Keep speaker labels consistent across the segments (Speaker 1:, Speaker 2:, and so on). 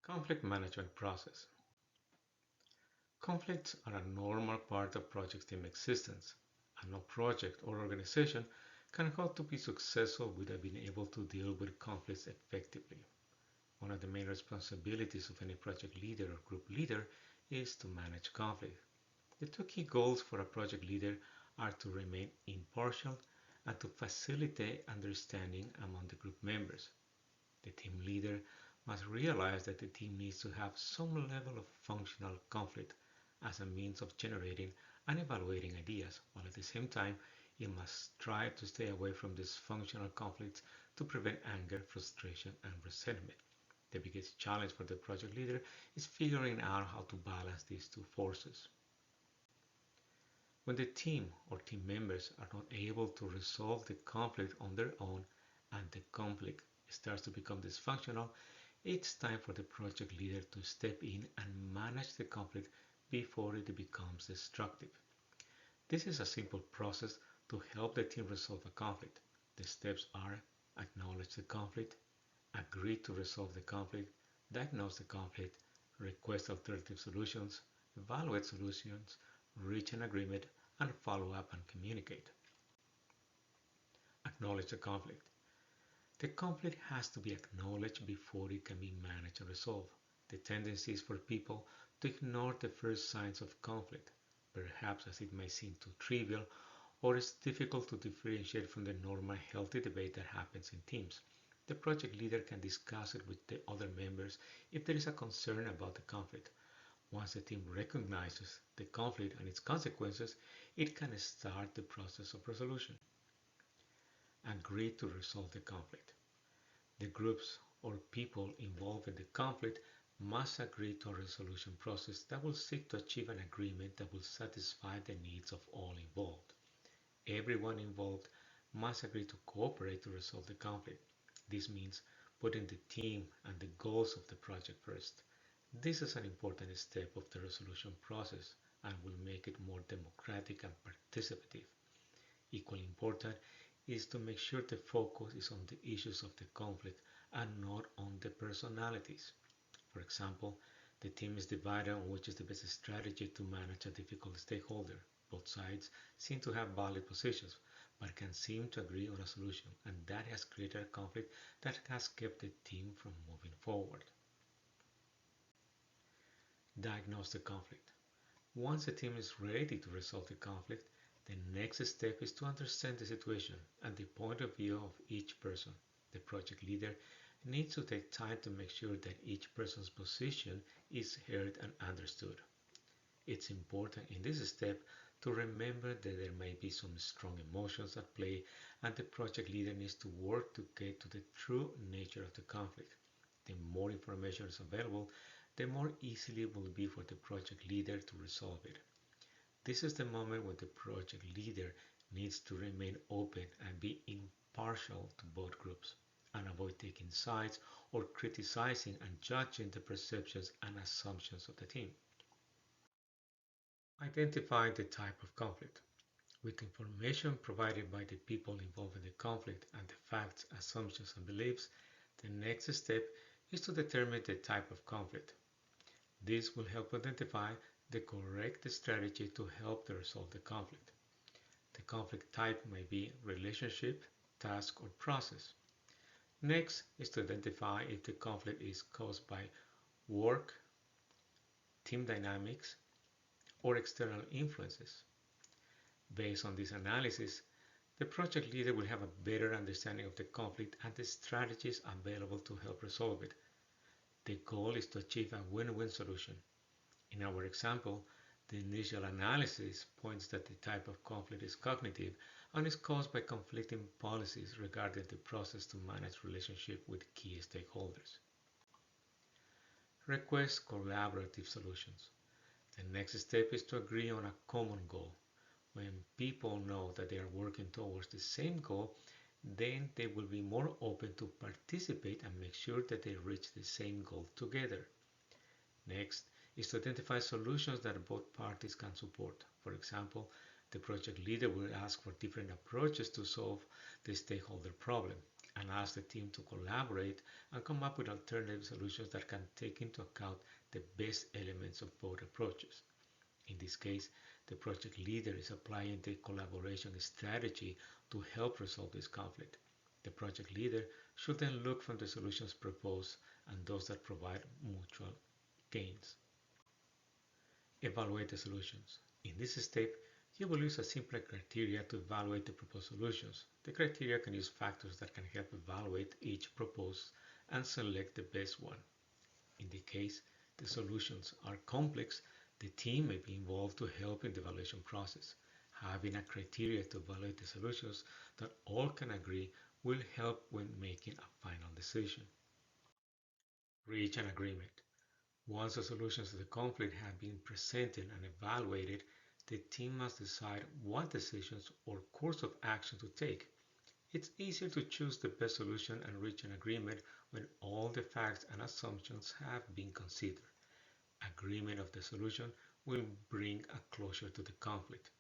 Speaker 1: Conflict management process. Conflicts are a normal part of project team existence, and no project or organization can hope to be successful without being able to deal with conflicts effectively. One of the main responsibilities of any project leader or group leader is to manage conflict. The two key goals for a project leader are to remain impartial and to facilitate understanding among the group members. The team leader must realize that the team needs to have some level of functional conflict as a means of generating and evaluating ideas, while at the same time it must try to stay away from dysfunctional conflicts to prevent anger, frustration, and resentment. The biggest challenge for the project leader is figuring out how to balance these two forces. When the team or team members are not able to resolve the conflict on their own and the conflict starts to become dysfunctional, it's time for the project leader to step in and manage the conflict before it becomes destructive. This is a simple process to help the team resolve a conflict. The steps are: acknowledge the conflict, agree to resolve the conflict, diagnose the conflict, request alternative solutions, evaluate solutions, reach an agreement, and follow up and communicate. Acknowledge the conflict. The conflict has to be acknowledged before it can be managed and resolved. The tendency is for people to ignore the first signs of conflict, perhaps as it may seem too trivial or it's difficult to differentiate from the normal healthy debate that happens in teams. The project leader can discuss it with the other members if there is a concern about the conflict. Once the team recognizes the conflict and its consequences, it can start the process of resolution. Agree to resolve the conflict. The groups or people involved in the conflict must agree to a resolution process that will seek to achieve an agreement that will satisfy the needs of all involved. Everyone involved must agree to cooperate to resolve the conflict. This means putting the team and the goals of the project first. This is an important step of the resolution process and will make it more democratic and participative. Equally important is to make sure the focus is on the issues of the conflict and not on the personalities. For example, the team is divided on which is the best strategy to manage a difficult stakeholder. Both sides seem to have valid positions, but can seem to agree on a solution, and that has created a conflict that has kept the team from moving forward. Diagnose the conflict. Once the team is ready to resolve the conflict, the next step is to understand the situation and the point of view of each person. The project leader needs to take time to make sure that each person's position is heard and understood. It's important in this step to remember that there may be some strong emotions at play and the project leader needs to work to get to the true nature of the conflict. The more information is available, the more easily it will be for the project leader to resolve it. This is the moment when the project leader needs to remain open and be impartial to both groups and avoid taking sides or criticizing and judging the perceptions and assumptions of the team. Identify the type of conflict. With information provided by the people involved in the conflict and the facts, assumptions, and beliefs, the next step is to determine the type of conflict. This will help identify the correct strategy to help to resolve the conflict. The conflict type may be relationship, task, or process. Next is to identify if the conflict is caused by work, team dynamics, or external influences. Based on this analysis, the project leader will have a better understanding of the conflict and the strategies available to help resolve it. The goal is to achieve a win-win solution. In our example, the initial analysis points that the type of conflict is cognitive and is caused by conflicting policies regarding the process to manage relationship with key stakeholders. Request collaborative solutions. The next step is to agree on a common goal. When people know that they are working towards the same goal, then they will be more open to participate and make sure that they reach the same goal together. Next is to identify solutions that both parties can support. For example, the project leader will ask for different approaches to solve the stakeholder problem. and ask the team to collaborate and come up with alternative solutions that can take into account the best elements of both approaches. In this case, the project leader is applying the collaboration strategy to help resolve this conflict. The project leader should then look from the solutions proposed and those that provide mutual gains. Evaluate the solutions. In this step, you will use a simple criteria to evaluate the proposed solutions. The criteria can use factors that can help evaluate each proposed and select the best one. In the case the solutions are complex, the team may be involved to help in the evaluation process. Having a criteria to evaluate the solutions that all can agree will help when making a final decision. Reach an agreement. Once the solutions to the conflict have been presented and evaluated, the team must decide what decisions or course of action to take. It's easier to choose the best solution and reach an agreement when all the facts and assumptions have been considered. Agreement of the solution will bring a closure to the conflict.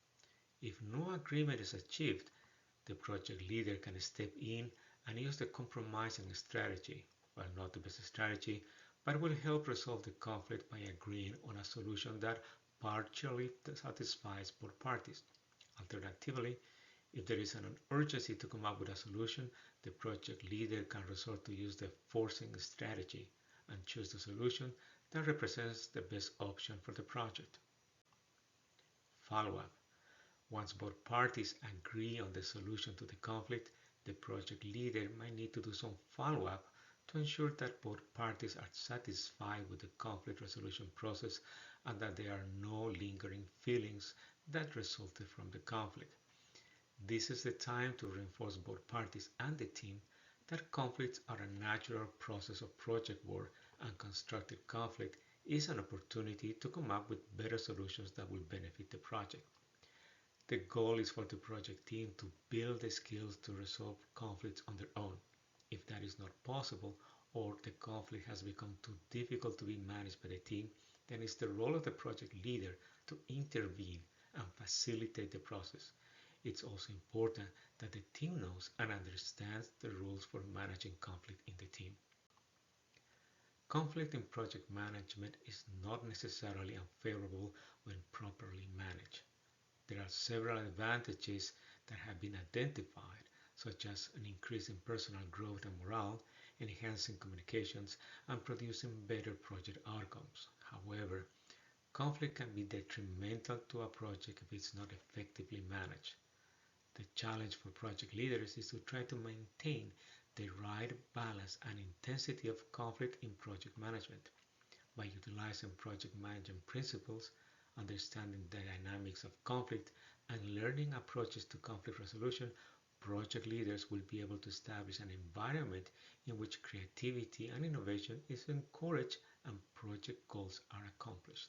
Speaker 1: If no agreement is achieved, the project leader can step in and use the compromising strategy. Well, not the best strategy, but will help resolve the conflict by agreeing on a solution that partially satisfies both parties. Alternatively, if there is an urgency to come up with a solution, the project leader can resort to use the forcing strategy and choose the solution that represents the best option for the project. Follow-up. Once both parties agree on the solution to the conflict, the project leader might need to do some follow-up to ensure that both parties are satisfied with the conflict resolution process and that there are no lingering feelings that resulted from the conflict. This is the time to reinforce both parties and the team that conflicts are a natural process of project work and constructive conflict is an opportunity to come up with better solutions that will benefit the project. The goal is for the project team to build the skills to resolve conflicts on their own. If that is not possible or the conflict has become too difficult to be managed by the team, then it's the role of the project leader to intervene and facilitate the process. It's also important that the team knows and understands the rules for managing conflict in the team. Conflict in project management is not necessarily unfavorable when properly managed. There are several advantages that have been identified, such as an increase in personal growth and morale, enhancing communications, and producing better project outcomes. However, conflict can be detrimental to a project if it's not effectively managed. The challenge for project leaders is to try to maintain the right balance and intensity of conflict in project management. By utilizing project management principles, understanding the dynamics of conflict, and learning approaches to conflict resolution, project leaders will be able to establish an environment in which creativity and innovation is encouraged and project goals are accomplished.